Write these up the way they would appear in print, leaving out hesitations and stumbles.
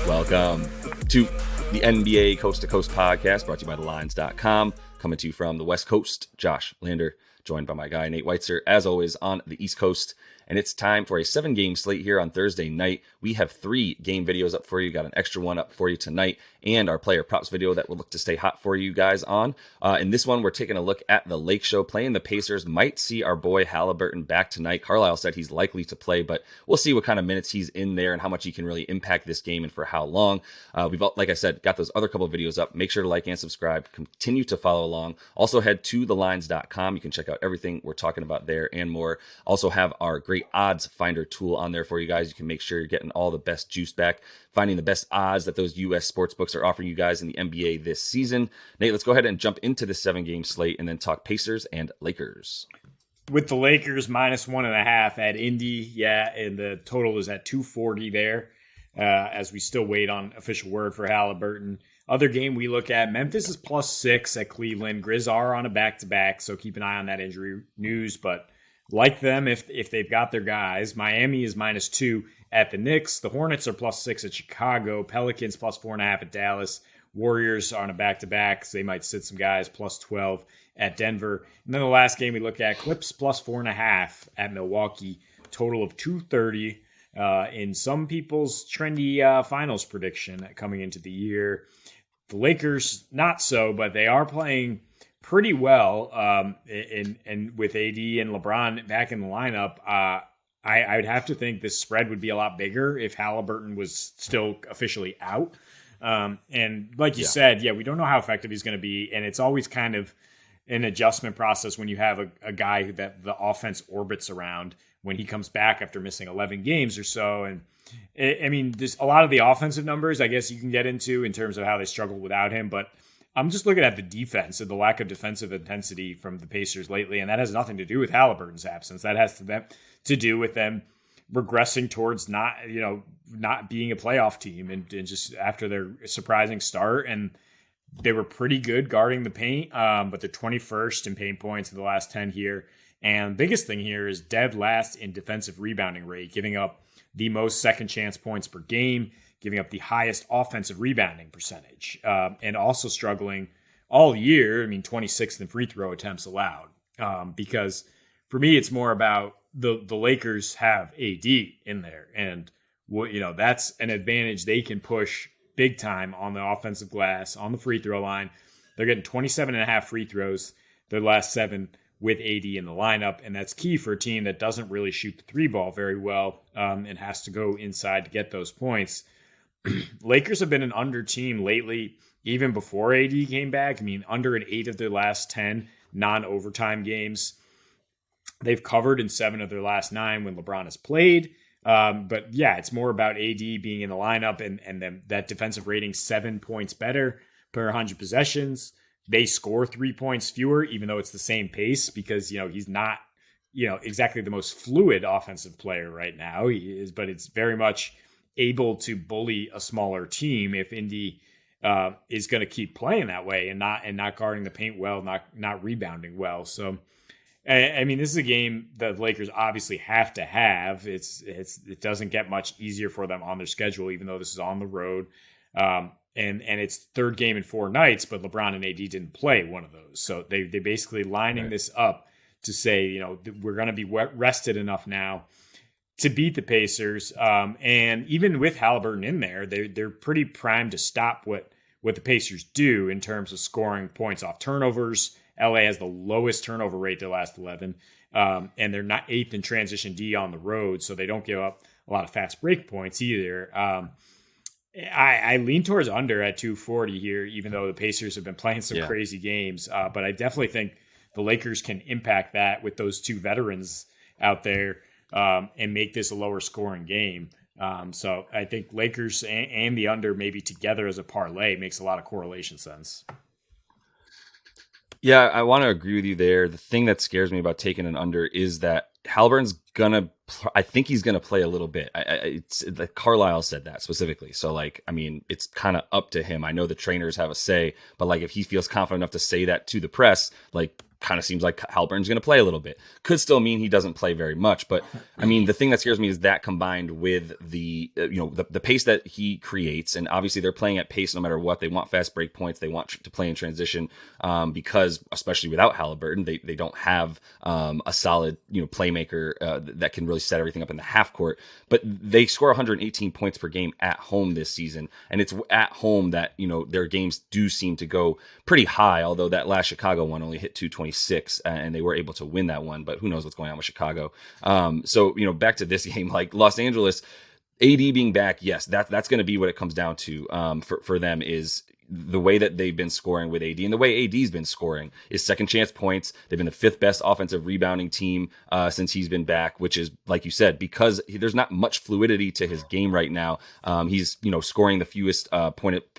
Welcome to the NBA Coast to Coast podcast brought to you by thelines.com. Coming to you from the West Coast, Josh Lander, joined by my guy, Nate Weitzer, as always on the East Coast. And it's time for a 7-game slate here on Thursday night. We have 3 game videos up for you. Got an extra one up for you tonight, and our player props video that we'll look to stay hot for you guys on. In this one, we're taking a look at the Lake Show playing the Pacers. Might see our boy Halliburton back tonight. Carlisle said he's likely to play, but we'll see what kind of minutes he's in there and how much he can really impact this game and for how long. We've, like I said, got those other couple of videos up. Make sure to like and subscribe. Continue to follow along. Also head to thelines.com. You can check out everything we're talking about there and more. Also have our great odds finder tool on there for you guys. You can make sure you're getting all the best juice back, finding the best odds that those U.S. sports books are offering you guys in the NBA this season. Nate, let's go ahead and jump into this 7-game slate and then talk Pacers and Lakers. With the Lakers minus 1.5 at Indy, and the total is at 240 there, as we still wait on official word for Halliburton. Other game we look at, Memphis is plus 6 at Cleveland. Grizz are on a back-to-back, so keep an eye on that injury news, but like them, if they've got their guys. Miami is minus 2 at the Knicks. The Hornets are plus 6 at Chicago. Pelicans plus 4.5 at Dallas. Warriors are on a back-to-back, so they might sit some guys plus 12 at Denver. And then the last game we look at, Clips plus 4.5 at Milwaukee. Total of 230 in some people's trendy finals prediction coming into the year. The Lakers, not so, but they are playing pretty well, and with AD and LeBron back in the lineup, I would have to think this spread would be a lot bigger if Halliburton was still officially out. And like you said, we don't know how effective he's going to be, and it's always kind of an adjustment process when you have a guy that the offense orbits around when he comes back after missing 11 games or so. And I mean, there's a lot of the offensive numbers I guess you can get into in terms of how they struggle without him, but I'm just looking at the defense and the lack of defensive intensity from the Pacers lately, and that has nothing to do with Halliburton's absence. That has to do with them regressing towards not being a playoff team, and just after their surprising start. And they were pretty good guarding the paint, but they're 21st in paint points in the last 10 here. And biggest thing here is dead last in defensive rebounding rate, giving up the most second chance points per game, giving up the highest offensive rebounding percentage, and also struggling all year. I mean, 26th in free throw attempts allowed. Because for me, it's more about the Lakers have AD in there, and that's an advantage they can push big time on the offensive glass, on the free throw line. They're getting 27.5 free throws their last 7 with AD in the lineup, and that's key for a team that doesn't really shoot the 3 ball very well, and has to go inside to get those points. Lakers have been an under team lately, even before AD came back. I mean, under in 8 of their last 10 non-overtime games. They've covered in 7 of their last 9 when LeBron has played. But it's more about AD being in the lineup, and then that defensive rating 7 points better per 100 possessions. They score 3 points fewer, even though it's the same pace, because he's not exactly the most fluid offensive player right now. He is, but it's very much able to bully a smaller team if Indy is going to keep playing that way and not guarding the paint well, not rebounding well. So, I mean, this is a game that the Lakers obviously have to have. It doesn't get much easier for them on their schedule, even though this is on the road. And it's third game in 4 nights, but LeBron and AD didn't play one of those. So they basically lining this up to say, we're going to be rested enough now to beat the Pacers. And even with Halliburton in there, they're pretty primed to stop what the Pacers do in terms of scoring points off turnovers. LA has the lowest turnover rate their last 11. And they're not 8th in transition D on the road, so they don't give up a lot of fast break points either. I lean towards under at 240 here, even though the Pacers have been playing some crazy games. But I definitely think the Lakers can impact that with those 2 veterans out there, and make this a lower scoring game. So I think Lakers and the under maybe together as a parlay makes a lot of correlation sense. Yeah, I want to agree with you there. The thing that scares me about taking an under is that Halliburton's I think he's gonna play a little bit. It's like Carlisle said that specifically. So it's kind of up to him. I know the trainers have a say, but if he feels confident enough to say that to the press, kind of seems like Halliburton's going to play a little bit. Could still mean he doesn't play very much, but I mean, the thing that scares me is that combined with the the pace that he creates, and obviously they're playing at pace no matter what. They want fast break points. They want to play in transition because, especially without Halliburton, they don't have a solid playmaker that can really set everything up in the half court. But they score 118 points per game at home this season, and it's at home that their games do seem to go pretty high. Although that last Chicago one only hit 226, and they were able to win that one. But who knows what's going on with Chicago? So back to this game, like Los Angeles, AD being back, yes, that's going to be what it comes down to for them is the way that they've been scoring with AD and the way AD's been scoring is second chance points. They've been the fifth best offensive rebounding team since he's been back, which is, like you said, because there's not much fluidity to his game right now. He's, scoring the fewest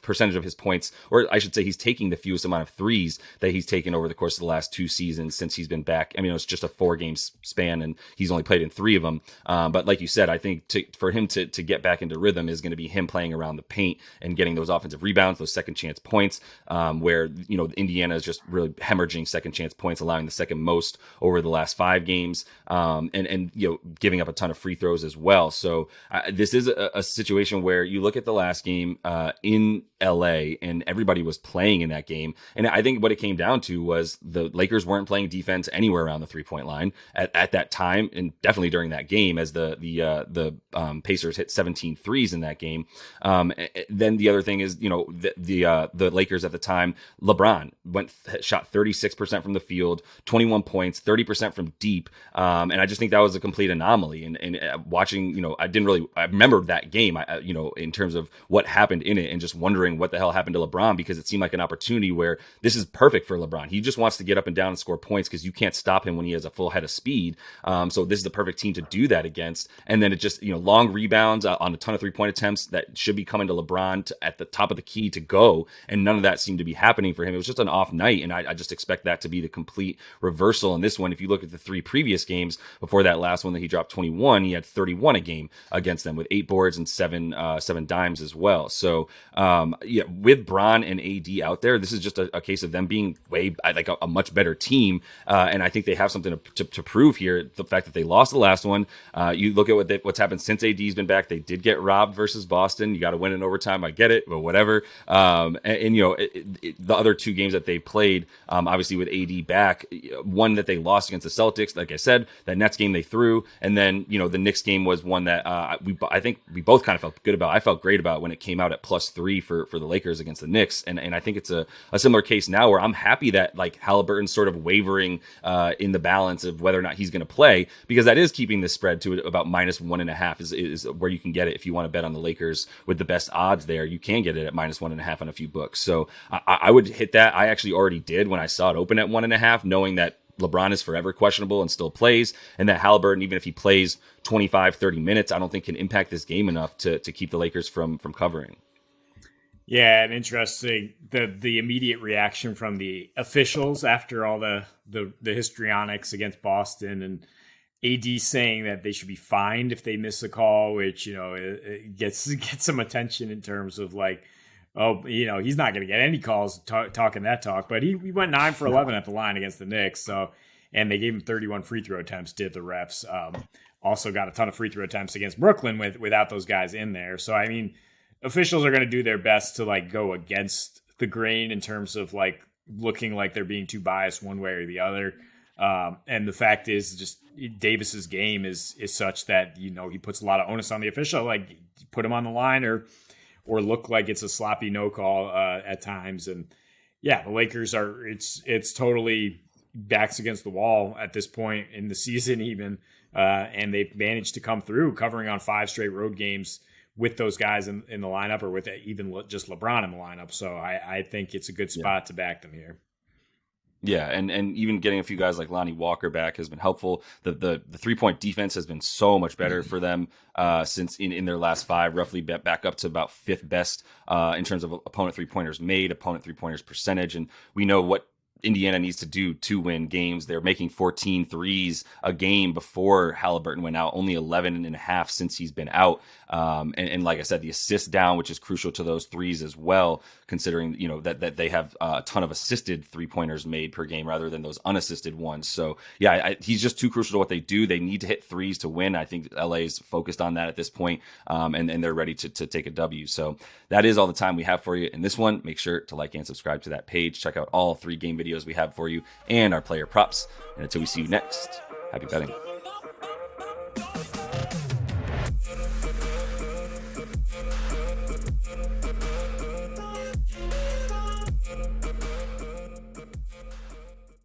percentage of his points, or I should say he's taking the fewest amount of threes that he's taken over the course of the last 2 seasons since he's been back. I mean, it's just a 4-game span and he's only played in 3 of them. But like you said, I think for him to get back into rhythm is going to be him playing around the paint and getting those offensive rebounds, those second chance points, where Indiana is just really hemorrhaging second chance points, allowing the second most over the last 5 games, and giving up a ton of free throws as well. So this is a situation where you look at the last game in LA and everybody was playing in that game, and I think what it came down to was the Lakers weren't playing defense anywhere around the 3-point line at that time, and definitely during that game as the Pacers hit 17 threes in that game. Then the other thing is the Lakers at the time, LeBron shot 36% from the field, 21 points, 30% from deep. And I just think that was a complete anomaly. And watching, I remember that game, in terms of what happened in it and just wondering what the hell happened to LeBron, because it seemed like an opportunity where this is perfect for LeBron. He just wants to get up and down and score points because you can't stop him when he has a full head of speed. So this is the perfect team to do that against. And then it just, long rebounds on a ton of 3-point attempts that should be coming to LeBron at the top of the key to go. And none of that seemed to be happening for him. It was just an off night, and I just expect that to be the complete reversal in this one. If you look at the 3 previous games before that last one that he dropped 21, he had 31 a game against them with 8 boards and 7 dimes as well. So with Bron and AD out there, this is just a case of them being a much better team, and I think they have something to prove here. The fact that they lost the last one, you look at what's happened since AD's been back. They did get robbed versus Boston. You got to win in overtime. I get it, but whatever. The other 2 games that they played, obviously with AD back, one that they lost against the Celtics, like I said, that Nets game they threw, and then the Knicks game was one that I think we both kind of felt good about. I felt great about when it came out at +3 for the Lakers against the Knicks, and I think it's a similar case now where I'm happy that Halliburton's sort of wavering in the balance of whether or not he's going to play, because that is keeping the spread to about -1.5 is where you can get it if you want to bet on the Lakers with the best odds there. You can get it at -1.5 on a few books. So I would hit that. I actually already did when I saw it open at 1.5, knowing that LeBron is forever questionable and still plays, and that Halliburton, even if he plays 25, 30 minutes, I don't think can impact this game enough to keep the Lakers from covering. Yeah, and interesting, the immediate reaction from the officials after all the histrionics against Boston, and AD saying that they should be fined if they miss a call, which it gets some attention in terms of he's not going to get any calls talking that talk, but he went 9 for 11 at the line against the Knicks. So, and they gave him 31 free throw attempts, did the refs. Also got a ton of free throw attempts against Brooklyn without those guys in there. So, I mean, officials are going to do their best to go against the grain in terms of looking like they're being too biased one way or the other. And the fact is, just Davis's game is such that he puts a lot of onus on the official, put him on the line or look like it's a sloppy no call at times. And yeah, the Lakers it's totally backs against the wall at this point in the season even, and they've managed to come through covering on 5 straight road games with those guys in the lineup, or with even just LeBron in the lineup. So I think it's a good spot to back them here. Yeah, and even getting a few guys like Lonnie Walker back has been helpful. The 3-point defense has been so much better for them since in their last 5, roughly back up to about 5th best in terms of opponent 3-pointers made, opponent 3-pointers percentage. And we know what Indiana needs to do to win games. They're making 14 threes a game before Halliburton went out, only 11 and a half since he's been out. And like I said, the assist down, which is crucial to those threes as well, considering, that they have a ton of assisted 3-pointers made per game rather than those unassisted ones. So yeah, he's just too crucial to what they do. They need to hit threes to win. I think LA is focused on that at this point, and they're ready to take a W. So that is all the time we have for you in this one. Make sure to like and subscribe to that page. Check out all 3 game videos we have for you and our player props. And until we see you next, happy betting.